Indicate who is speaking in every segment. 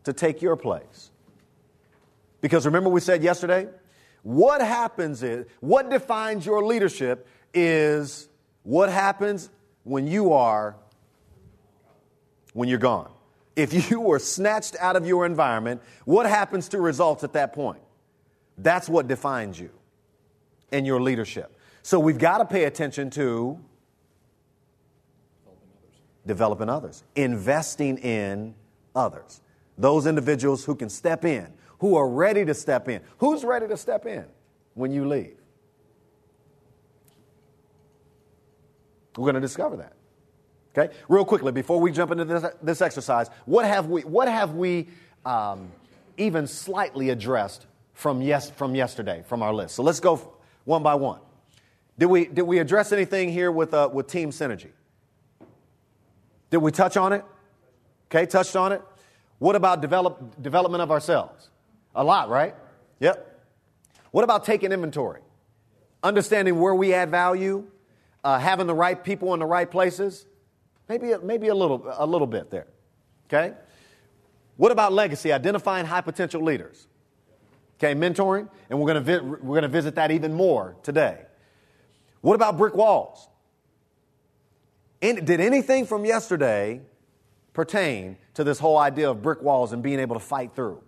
Speaker 1: to take your place. Because remember we said yesterday, what defines your leadership is what happens when you're gone. If you were snatched out of your environment, what happens to results at that point? That's what defines you and your leadership. So we've got to pay attention to developing others, investing in others. Those individuals who can step in, who are ready to step in. Who's ready to step in when you leave? We're going to discover that. Okay, real quickly before we jump into this exercise, what have we even slightly addressed from yesterday from our list? So let's go one by one. Did we address anything here with team synergy? Did we touch on it? Okay, touched on it. What about development of ourselves? A lot, right? Yep. What about taking inventory? Understanding where we add value, having the right people in the right places. Maybe a little bit there. Okay? What about legacy? Identifying high potential leaders. Okay, mentoring, and we're going to visit that even more today. What about brick walls? Did anything from yesterday pertain to this whole idea of brick walls and being able to fight through?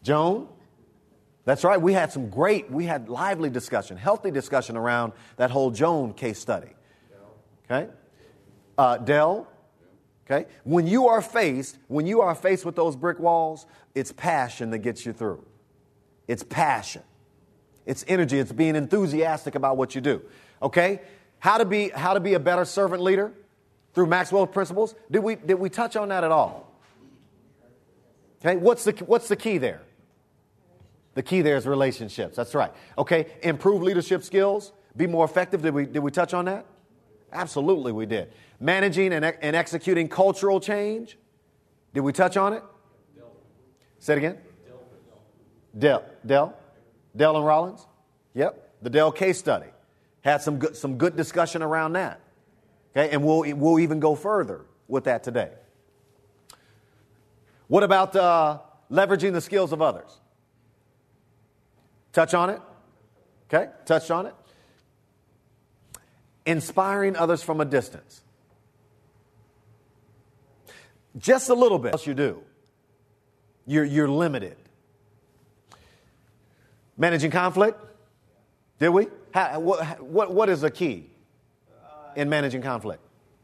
Speaker 1: Joan? That's right. We had lively discussion, healthy discussion around that whole Joan case study. Okay? Dell? Okay? When you are faced with those brick walls, it's passion that gets you through. It's passion. It's energy. It's being enthusiastic about what you do. Okay? How to be a better servant leader through Maxwell principles. Did we touch on that at all? Okay? What's the key there? The key there is relationships. That's right. Okay? Improve leadership skills. Be more effective. Did we touch on that? Absolutely we did. Managing and executing cultural change. Did we touch on it? Say it again. Dell and Rollins? Yep. The Dell case study. Had some good discussion around that. Okay, and we'll even go further with that today. What about leveraging the skills of others? Touch on it? Okay, touched on it. Inspiring others from a distance. Just a little bit. What else you do? You're limited. Managing conflict? Did we? What is the key in managing conflict?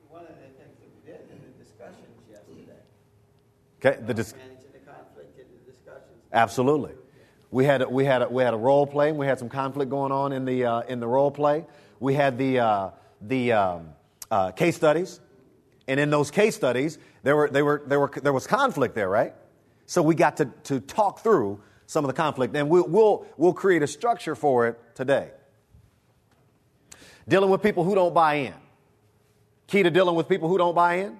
Speaker 2: One of the things that we did in the discussions yesterday.
Speaker 1: Okay,
Speaker 2: Managing the conflict in the discussions.
Speaker 1: Absolutely. We had a role play. And we had some conflict going on in the role play. We had the case studies, and in those case studies, there was conflict there, right? So we got to talk through some of the conflict, and we'll create a structure for it today. Dealing with people who don't buy in. Key to dealing with people who don't buy in?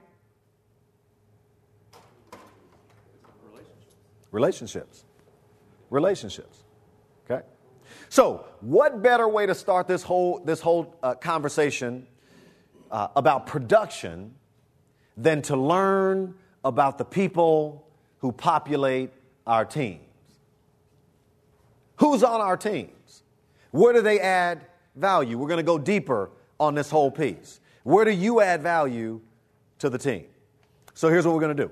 Speaker 1: Relationships. Okay. So, what better way to start this whole conversation about production than to learn about the people who populate our teams? Who's on our teams? Where do they add value? We're going to go deeper on this whole piece. Where do you add value to the team? So here's what we're going to do.